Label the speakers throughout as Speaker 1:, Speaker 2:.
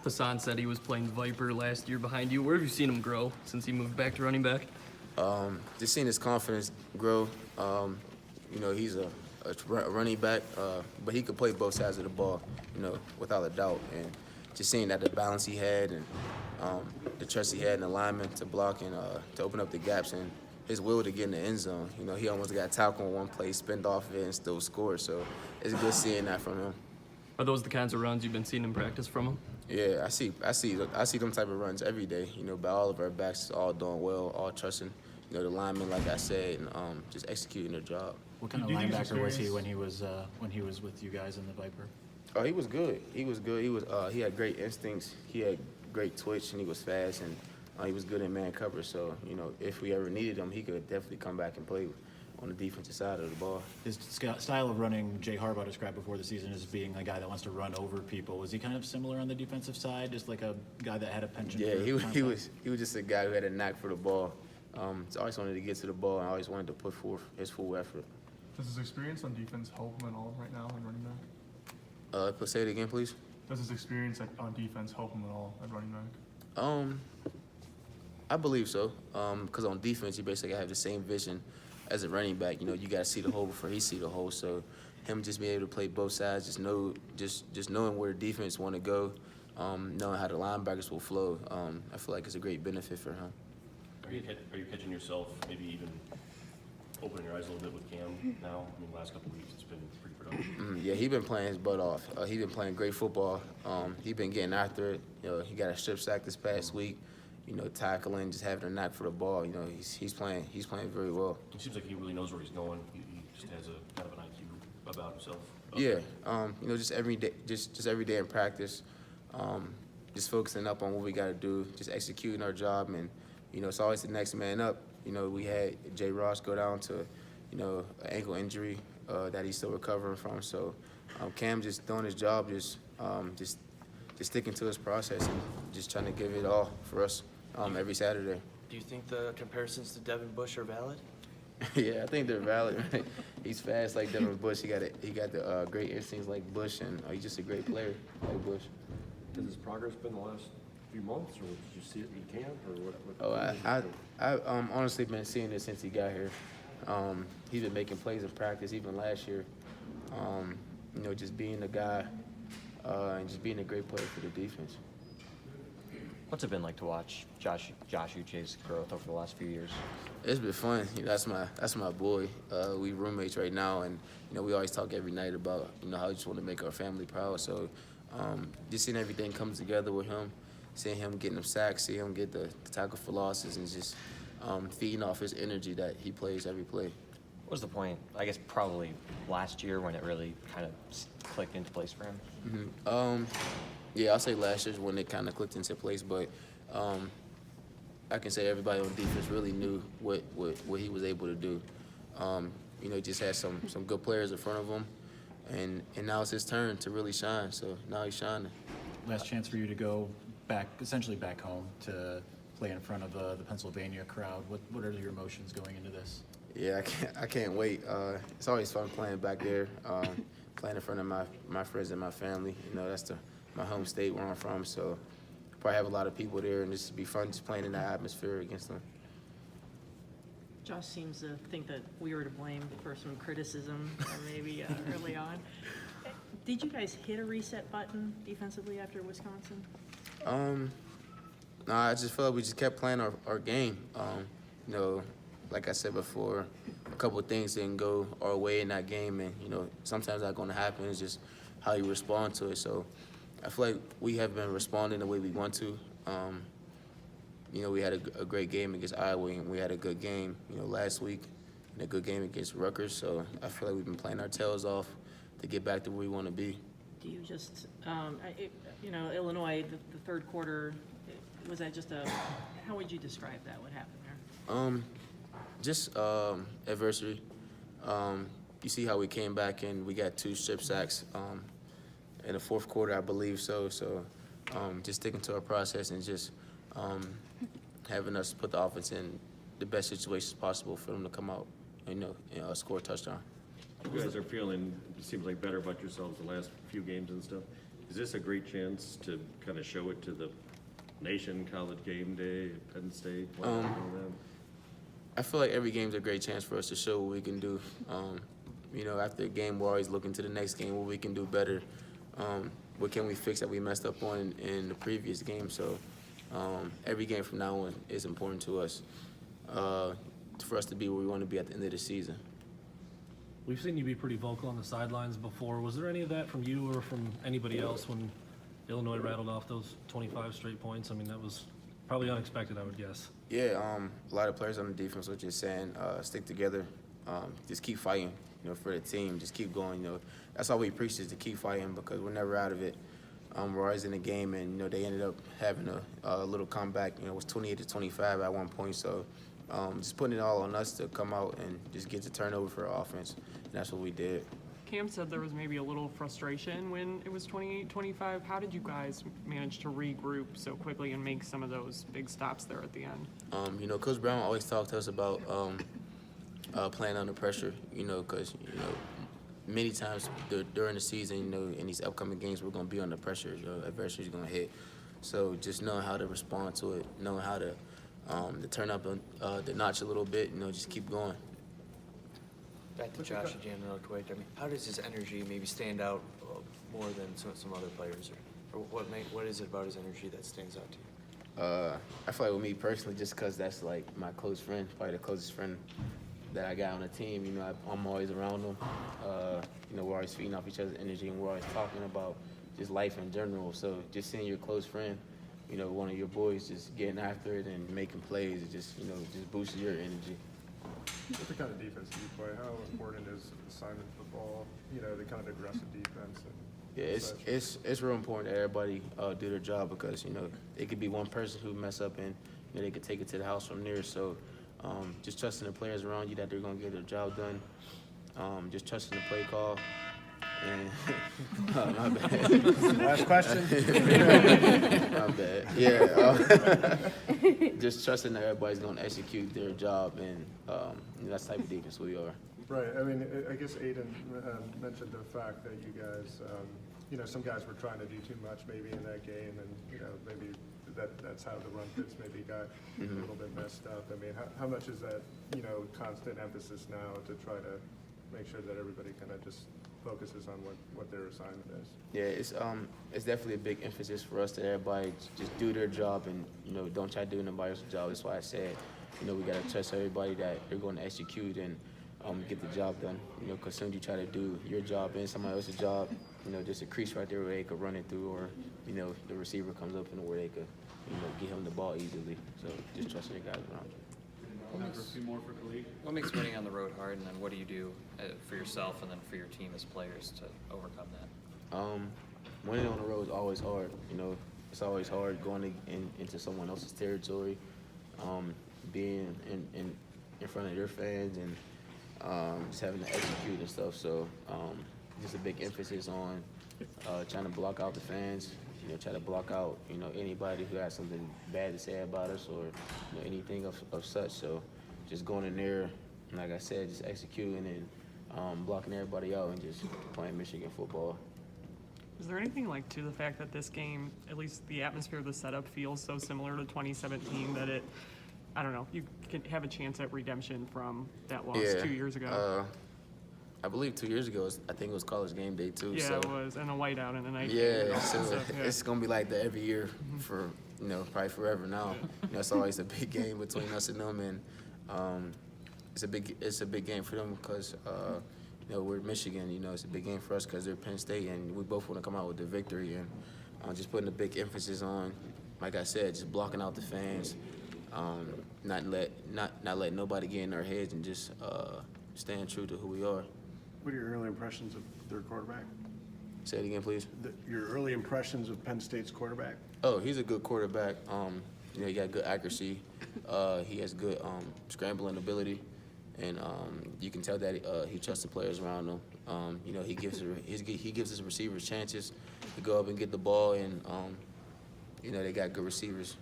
Speaker 1: Hassan said he was playing Viper last year behind you. Where have you seen him grow since he moved back to running back?
Speaker 2: Just seeing his confidence grow. He's a running back, but he could play both sides of the ball, without a doubt. And just seeing that the balance he had and the trust he had in alignment to block and to open up the gaps and his will to get in the end zone. He almost got tackled on one play, spinned off of it, and still scored. So it's good seeing that from him.
Speaker 1: Are those the kinds of runs you've been seeing in practice from him?
Speaker 2: Yeah, I see them type of runs every day. By all of our backs, all doing well, all trusting. The linemen, like I said, and just executing their job.
Speaker 3: What kind of linebacker was he when he was with you guys in the Viper?
Speaker 2: Oh, he was good. He was good. He had great instincts. He had great twitch, and he was fast, and he was good in man cover. So if we ever needed him, he could definitely come back and play on the defensive side of the ball.
Speaker 3: His style of running, Jay Harbaugh described before the season as being a guy that wants to run over people. Was he kind of similar on the defensive side, just like a guy that had a penchant?
Speaker 2: Yeah, he was just a guy who had a knack for the ball. He always wanted to get to the ball and always wanted to put forth his full effort.
Speaker 4: Does his experience on defense help him at all right now in running back?
Speaker 2: Say it again, please.
Speaker 4: Does his experience on defense help him at all at running back?
Speaker 2: I believe so. Because on defense, you basically have the same vision as a running back. You got to see the hole before he see the hole. So him just being able to play both sides, just knowing where the defense want to go, knowing how the linebackers will flow. I feel like it's a great benefit for him.
Speaker 5: Are you catching yourself maybe even opening your eyes a little bit with Cam now? Last couple of weeks it's been pretty productive.
Speaker 2: Yeah, he been playing his butt off. He been playing great football. He been getting after it. He got a strip sack this past week. Tackling, just having a knack for the ball. He's playing very well.
Speaker 5: It seems like he really knows where he's going. He just has a kind of an IQ about himself.
Speaker 2: Yeah. Just every day, just every day in practice, just focusing up on what we got to do, just executing our job, and it's always the next man up. We had Jay Ross go down to, an ankle injury that he's still recovering from. So Cam just doing his job, just sticking to his process and just trying to give it all for us every Saturday.
Speaker 6: Do you think the comparisons to Devin Bush are valid?
Speaker 2: Yeah, I think they're valid. Right? He's fast like Devin Bush. He got the great instincts like Bush, and he's just a great player like Bush.
Speaker 7: Has his progress been the last few months, or did you see it in camp, or what?
Speaker 2: I honestly been seeing it since he got here. He's been making plays in practice, even last year. Just being the guy and just being a great player for the defense.
Speaker 8: What's it been like to watch Josh Uche's growth over the last few years?
Speaker 2: It's been fun. That's my boy. We roommates right now, and we always talk every night about how we just want to make our family proud. So just seeing everything come together with him, seeing him getting them sacks, seeing him get the tackle for losses, and just feeding off his energy that he plays every play.
Speaker 8: What was the point? I guess probably last year when it really kind of clicked into place for him.
Speaker 2: Mm-hmm. Yeah, I'll say last year's when it kind of clicked into place, but I can say everybody on defense really knew what he was able to do. He just had some good players in front of him, and now it's his turn to really shine. So now he's shining.
Speaker 3: Last chance for you to go essentially back home to play in front of the Pennsylvania crowd. What are your emotions going into this?
Speaker 2: Yeah, I can't wait. It's always fun playing back there, playing in front of my friends and my family. That's my home state where I'm from, so probably have a lot of people there, and just be fun just playing in that atmosphere against them.
Speaker 9: Josh seems to think that we were to blame for some criticism maybe early on. Did you guys hit a reset button defensively after Wisconsin?
Speaker 2: No, I just felt like we just kept playing our game. Like I said before, a couple of things didn't go our way in that game, and sometimes that's going to happen. It's just how you respond to it. So I feel like we have been responding the way we want to. We had a great game against Iowa, and we had a good game, last week, and a good game against Rutgers. So I feel like we've been playing our tails off to get back to where we want to be.
Speaker 9: Do you just, Illinois, the third quarter, was that just how would you describe that? What happened there?
Speaker 2: Just adversity. You see how we came back and we got 2 strip sacks in the fourth quarter, I believe so. So just sticking to our process and just having us put the offense in the best situations possible for them to come out and score a touchdown.
Speaker 7: You guys are feeling, it seems like, better about yourselves the last few games and stuff. Is this a great chance to kind of show it to the nation, college game day, Penn State?
Speaker 2: I feel like every game's a great chance for us to show what we can do. You know, after a game, we're always looking to the next game, what we can do better. What can we fix that we messed up on in the previous game? So every game from now on is important to us for us to be where we want to be at the end of the season.
Speaker 10: We've seen you be pretty vocal on the sidelines before. Was there any of that from you or from anybody else when Illinois rattled off those 25 straight points? I mean, that was probably unexpected, I would guess.
Speaker 2: Yeah, a lot of players on the defense were just saying, stick together, just keep fighting, you know, for the team, just keep going, you know. That's all we preach is to keep fighting because we're never out of it. We're always in the game, and, you know, they ended up having a little comeback. You know, it was 28-25 at one point, so just putting it all on us to come out and just get the turnover for our offense, and that's what we did.
Speaker 11: Cam said there was maybe a little frustration when it was 28-25. How did you guys manage to regroup so quickly and make some of those big stops there at the end?
Speaker 2: You know, Coach Brown always talked to us about playing under pressure, you know, because, you know, many times during the season, you know, in these upcoming games, we're going to be under pressure. You know, adversity is going to hit. So just knowing how to respond to it, knowing how to turn up the notch a little bit, you know, just keep going.
Speaker 6: Back to Josh again real quick. I mean, how does his energy maybe stand out more than some other players? Or what is it about his energy that stands out to you?
Speaker 2: I feel like with me personally, just because that's like my close friend, probably the closest friend that I got on the team. You know, I'm always around them. You know, we're always feeding off each other's energy, and we're always talking about just life in general. So just seeing your close friend, you know, one of your boys just getting after it and making plays, it just, you know, just boosts your energy.
Speaker 4: What the kind of defense do you play? How important is assignment football? You know, the kind of aggressive defense.
Speaker 2: Yeah, it's real important that everybody do their job because, you know, it could be one person who mess up and, you know, they could take it to the house from there. So just trusting the players around you that they're going to get their job done. Just trusting the play call. And my bad.
Speaker 7: Last question.
Speaker 2: My bad. Yeah. Just trusting that everybody's going to execute their job, and you know, that's the type of defense we are.
Speaker 4: Right. I mean, I guess Aiden mentioned the fact that you guys, you know, some guys were trying to do too much maybe in that game, and, you know, maybe that's how the run fits maybe got a little bit messed up. I mean, how much is that, you know, constant emphasis now to try to make sure that everybody kind of just focuses on what their assignment is?
Speaker 2: Yeah, it's definitely a big emphasis for us that everybody just do their job and, you know, don't try to do nobody else's job. That's why I said, you know, we got to trust everybody that they're going to execute and get the job done. You know, because soon as you try to do your job and somebody else's job, you know, just a crease right there where they could run it through, or, you know, the receiver comes up and where they could, you know, get him the ball easily. So just trusting the guys around you.
Speaker 8: What makes winning on the road hard, and then what do you do for yourself and then for your team as players to overcome that?
Speaker 2: Winning on the road is always hard. You know, it's always hard going into someone else's territory, being in front of their fans, and just having to execute and stuff. So just a big emphasis on trying to block out the fans. You know, try to block out, you know, anybody who has something bad to say about us or, you know, anything of such. So just going in there, like I said, just executing and blocking everybody out and just playing Michigan football.
Speaker 11: Is there anything like to the fact that this game, at least the atmosphere of the setup, feels so similar to 2017 that it, I don't know, you can have a chance at redemption from that loss 2 years ago?
Speaker 2: I believe 2 years ago, I think it was College Game Day too.
Speaker 11: Yeah,
Speaker 2: so.
Speaker 11: It was, and a whiteout and a night game.
Speaker 2: Yeah, so it's gonna be like that every year for, you know, probably forever now. You know, it's always a big game between us and them, and it's a big game for them because you know, we're Michigan. You know, it's a big game for us because they're Penn State, and we both want to come out with the victory. And just putting a big emphasis on, like I said, just blocking out the fans, not letting nobody get in our heads, and just staying true to who we are.
Speaker 12: What are your early impressions of their quarterback?
Speaker 2: Say it again, please.
Speaker 12: Your early impressions of Penn State's quarterback?
Speaker 2: Oh, he's a good quarterback. You know, he got good accuracy. He has good scrambling ability, and you can tell that he trusts the players around him. You know, he gives his receivers chances to go up and get the ball, and you know, they got good receivers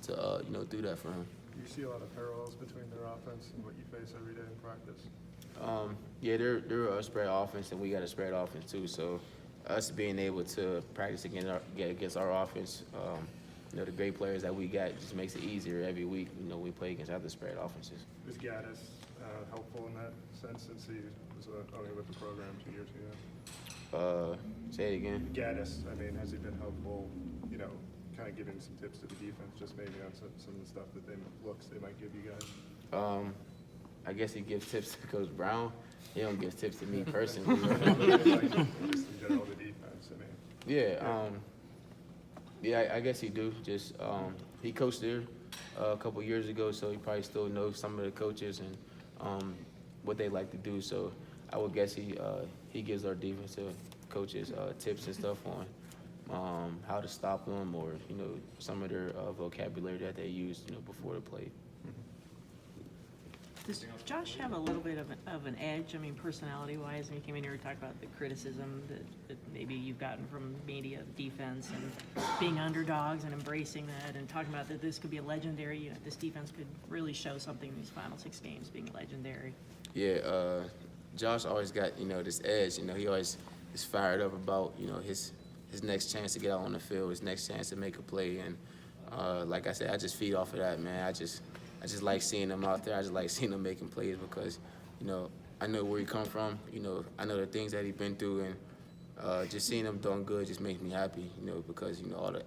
Speaker 2: to you know, do that for him.
Speaker 4: You see a lot of parallels between their offense and what you face every day in practice?
Speaker 2: Yeah, they're a spread offense, and we got a spread offense too. So us being able to practice against our offense. You know, the great players that we got just makes it easier every week. You know, we play against other spread offenses.
Speaker 4: Is Gaddis helpful in that sense since he was only with the program 2 years ago?
Speaker 2: Say it again.
Speaker 4: Gaddis, I mean, has he been helpful, you know, kind of giving some tips to the defense, just maybe on some of the stuff that they might give you guys?
Speaker 2: I guess he gives tips to Coach Brown. He don't give tips to me personally.
Speaker 4: Just in general, the defense, I mean.
Speaker 2: Yeah, I guess he do. Just he coached there a couple years ago, so he probably still knows some of the coaches and what they like to do. So I would guess he gives our defensive coaches tips and stuff on how to stop them, or you know, some of their vocabulary that they use, you know, before the play.
Speaker 9: Does Josh have a little bit of an edge? I mean, personality-wise, when you came in here and talked about the criticism that maybe you've gotten from media defense and being underdogs and embracing that, and talking about that this could be a legendary, you know, this defense could really show something in these final 6 games being legendary.
Speaker 2: Yeah, Josh always got, you know, this edge. You know, he always is fired up about, you know, his next chance to get out on the field, his next chance to make a play, and like I said, I just feed off of that, man. I just like seeing him out there. I just like seeing him making plays because, you know, I know where he come from. You know, I know the things that he's been through, and just seeing him doing good just makes me happy, you know, because, you know, all the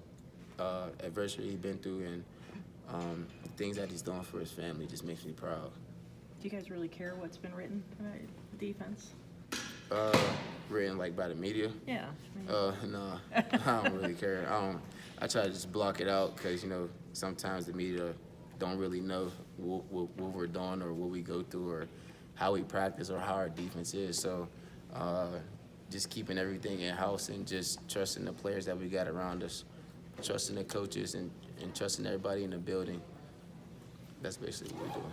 Speaker 2: adversity he's been through and the things that he's doing for his family just makes me proud.
Speaker 9: Do you guys really care what's been written about defense?
Speaker 2: Written like by the media?
Speaker 9: Yeah.
Speaker 2: No, I don't really care. I try to just block it out because, you know, sometimes the media don't really know what we're doing or what we go through or how we practice or how our defense is. So just keeping everything in-house and just trusting the players that we got around us, trusting the coaches and trusting everybody in the building. That's basically what we're doing.